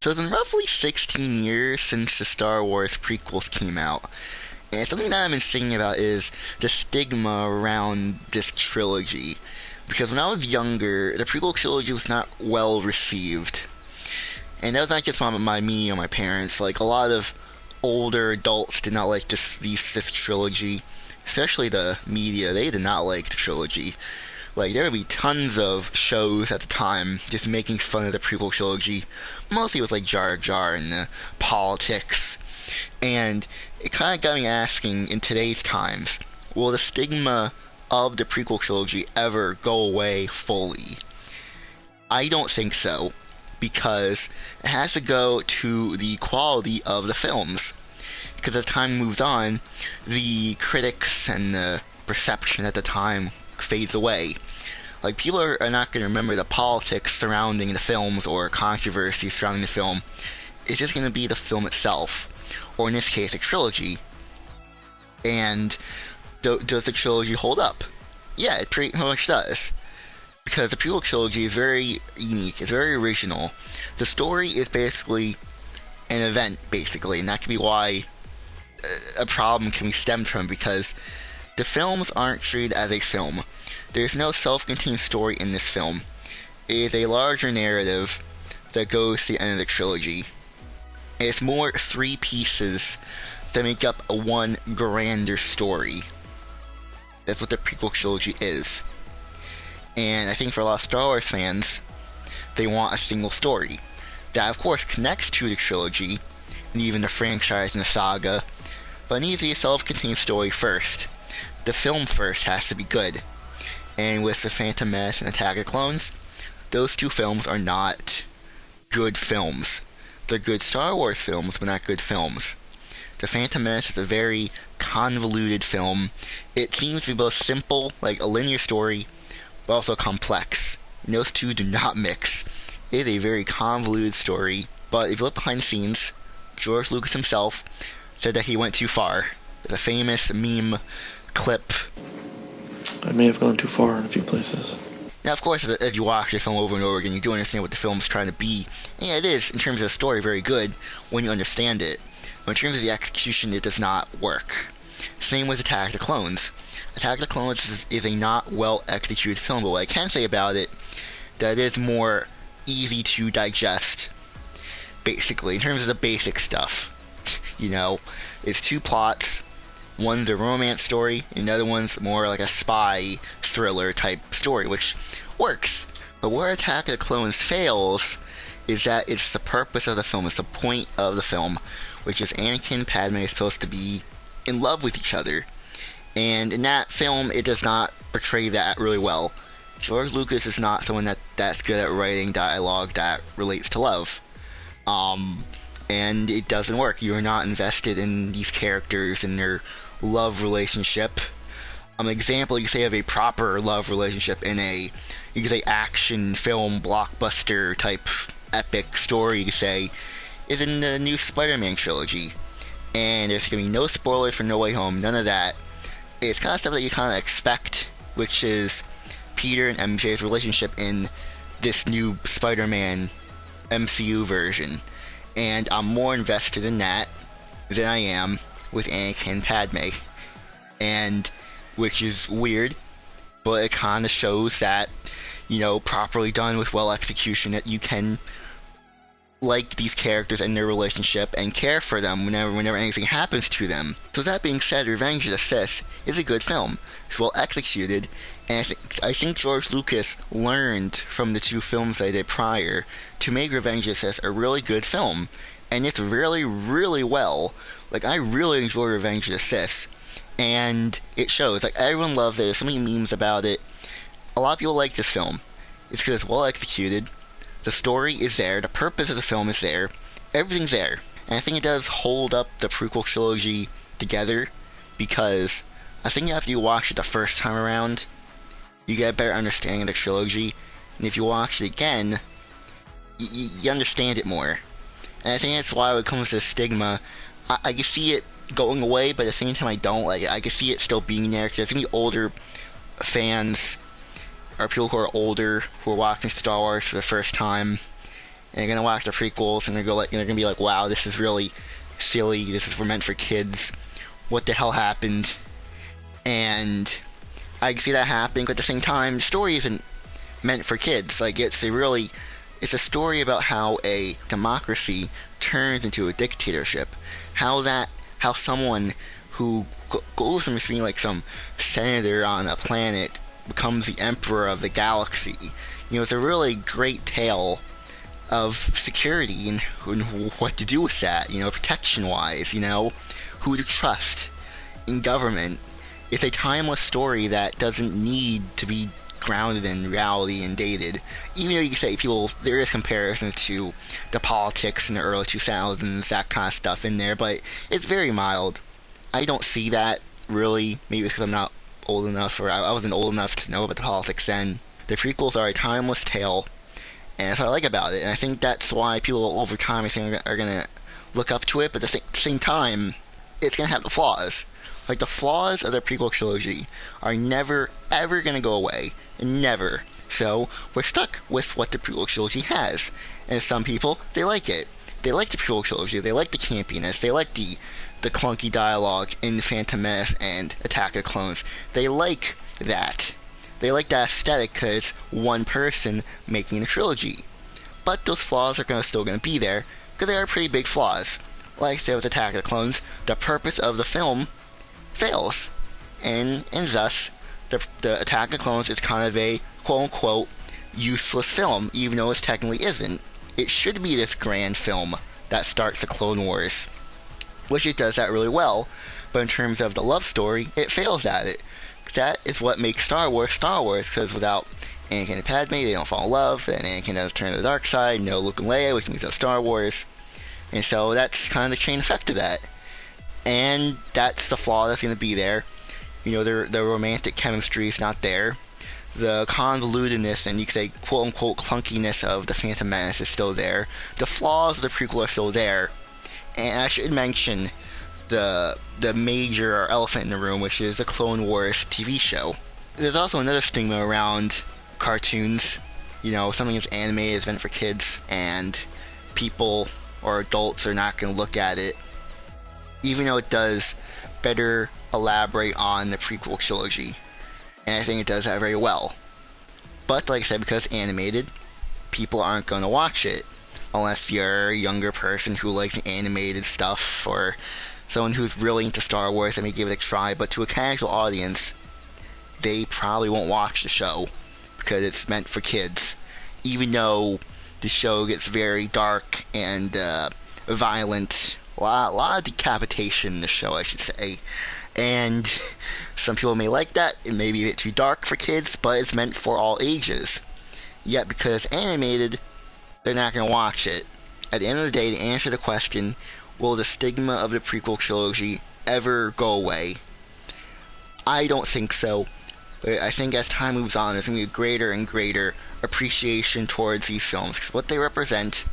So it's been roughly 16 years since the Star Wars prequels came out. And something that I've been thinking about is the stigma around this trilogy. Because when I was younger, the prequel trilogy was not well received. And that was not just by me or my parents. Like, a lot of older adults did not like this trilogy. Especially the media, they did not like the trilogy. Like, there would be tons of shows at the time just making fun of the prequel trilogy. Mostly it was like Jar Jar and the politics. And it kind of got me asking, in today's times, will the stigma of the prequel trilogy ever go away fully? I don't think so, because it has to go to the quality of the films. Because as time moves on, the critics and the perception at the time fades away. Like, people are not going to remember the politics surrounding the films or controversy surrounding the film. It's just going to be the film itself, or in this case, a trilogy. And does the trilogy hold up? Yeah, it pretty much does. Because the prequel trilogy is very unique, it's very original. The story is basically an event, basically, and that can be why a problem can be stemmed from, because the films aren't treated as a film. There's no self-contained story in this film. It is a larger narrative that goes to the end of the trilogy. It's more three pieces that make up a one grander story. That's what the prequel trilogy is. And I think for a lot of Star Wars fans, they want a single story that, of course, connects to the trilogy and even the franchise and the saga, but it needs to be a self-contained story first. The film first has to be good. And with The Phantom Menace and Attack of the Clones, those two films are not good films. They're good Star Wars films, but not good films. The Phantom Menace is a very convoluted film. It seems to be both simple, like a linear story, but also complex. And those two do not mix. It is a very convoluted story, but if you look behind the scenes, George Lucas himself said that he went too far. There's a famous meme clip. I may have gone too far in a few places. Now, of course, as you watch the film over and over again, you do understand what the film's trying to be. And yeah, it is, in terms of the story, very good when you understand it. But in terms of the execution, it does not work. Same with Attack of the Clones. Attack of the Clones is a not well executed film, but what I can say about it, that it is more easy to digest, basically, in terms of the basic stuff. You know, it's two plots. One's a romance story, and the other one's more like a spy thriller type story, which works. But where Attack of the Clones fails is that it's the purpose of the film, it's the point of the film, which is Anakin and Padme are supposed to be in love with each other. And in that film, it does not portray that really well. George Lucas is not someone that's good at writing dialogue that relates to love. And it doesn't work. You're not invested in these characters and their love relationship. An example you could say of a proper love relationship in a, you could say, action film blockbuster type epic story, you could say, is in the new Spider-Man trilogy. And there's gonna be no spoilers for No Way Home, none of that. It's kind of stuff that you kind of expect, which is Peter and MJ's relationship in this new Spider-Man MCU version. And I'm more invested in that than I am with Anakin and Padme. And, which is weird, but it kind of shows that, you know, properly done with well execution, that you can like these characters and their relationship and care for them whenever anything happens to them. So that being said, Revenge of the Sith is a good film. It's well executed, and I think George Lucas learned from the two films they did prior to make Revenge of the Sith a really good film. And it's really, really well. Like, I really enjoy Revenge of the Sith, and it shows. Like, everyone loves it. There's so many memes about it. A lot of people like this film. It's because it's well executed. The story is there. The purpose of the film is there. Everything's there. And I think it does hold up the prequel trilogy together, because I think after you watch it the first time around, you get a better understanding of the trilogy. And if you watch it again, you understand it more. And I think that's why when it comes to stigma, I can see it going away, but at the same time I don't. Like, I can see it still being there, because I think the older fans, or people who are older, who are watching Star Wars for the first time, and they're gonna watch the prequels, and they're gonna be like, wow, this is really silly. This is meant for kids. What the hell happened? And I can see that happening, but at the same time, the story isn't meant for kids. Like, it's a story about how a democracy turns into a dictatorship. How someone who goes from being like some senator on a planet becomes the emperor of the galaxy. It's a really great tale of security and what to do with that, protection-wise, who to trust in government. It's a timeless story that doesn't need to be grounded in reality and dated. Even though you can say there is comparisons to the politics in the early 2000s, that kind of stuff in there, but it's very mild. I don't see that, really. Maybe because I'm not old enough, or I wasn't old enough to know about the politics then. The prequels are a timeless tale, and that's what I like about it, and I think that's why people over time are going to look up to it, but at the same time, it's going to have the flaws. Like, the flaws of the prequel trilogy are never, ever going to go away. Never. So, we're stuck with what the prequel trilogy has. And some people, they like it. They like the prequel trilogy. They like the campiness. They like the clunky dialogue in Phantom Menace and Attack of the Clones. They like that. They like that aesthetic because it's one person making a trilogy. But those flaws are still going to be there, because they are pretty big flaws. Like I said with Attack of the Clones, the purpose of the film fails. And thus, the Attack of the Clones is kind of a quote-unquote useless film, even though it technically isn't. It should be this grand film that starts the Clone Wars, which it does that really well, but in terms of the love story, it fails at it. That is what makes Star Wars, because without Anakin and Padme, they don't fall in love, and Anakin doesn't turn to the dark side, no Luke and Leia, which means no Star Wars. And so that's kind of the chain effect of that. And that's the flaw that's going to be there. The romantic chemistry is not there. The convolutedness and you could say quote-unquote clunkiness of the Phantom Menace is still there. The flaws of the prequel are still there. And I should mention the major elephant in the room, which is the Clone Wars TV show. There's also another stigma around cartoons. Something that's animated is meant for kids, and people or adults are not going to look at it, even though it does better elaborate on the prequel trilogy. And I think it does that very well. But like I said, because it's animated, people aren't going to watch it. Unless you're a younger person who likes animated stuff, or someone who's really into Star Wars and may give it a try. But to a casual audience, they probably won't watch the show, because it's meant for kids. Even though the show gets very dark and violent. A lot of decapitation in the show, I should say. And some people may like that. It may be a bit too dark for kids, but it's meant for all ages. Yet, because it's animated, they're not going to watch it. At the end of the day, to answer the question, will the stigma of the prequel trilogy ever go away? I don't think so. But I think as time moves on, there's going to be a greater and greater appreciation towards these films. Because what they represent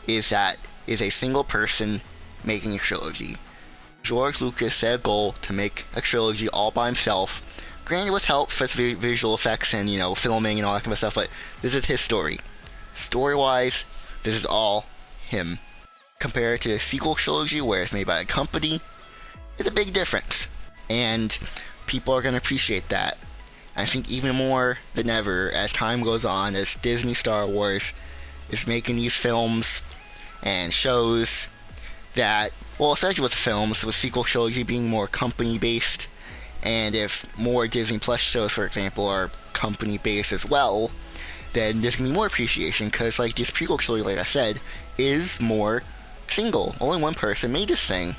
is a single person making a trilogy. George Lucas set a goal to make a trilogy all by himself. Granted, with help for visual effects and, filming and all that kind of stuff, but this is his story. Story-wise, this is all him. Compared to the sequel trilogy, where it's made by a company, it's a big difference. And people are going to appreciate that. I think even more than ever, as time goes on, as Disney Star Wars is making these films and shows that, well, especially with films, with sequel trilogy being more company-based, and if more Disney Plus shows, for example, are company-based as well, then there's going to be more appreciation, because, like, this prequel trilogy, like I said, is more single. Only one person made this thing.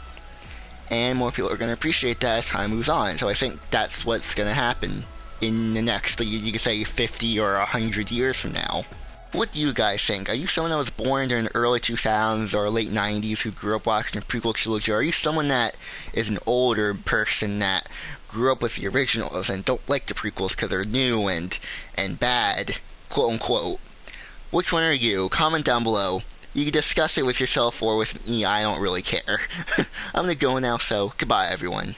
And more people are going to appreciate that as time moves on. So I think that's what's going to happen in the next, you could say, 50 or 100 years from now. What do you guys think? Are you someone that was born during the early 2000s or late 90s who grew up watching the prequel trilogy? Or are you someone that is an older person that grew up with the originals and don't like the prequels because they're new and bad, quote unquote? Which one are you? Comment down below. You can discuss it with yourself or with me. I don't really care. I'm gonna go now, so goodbye, everyone.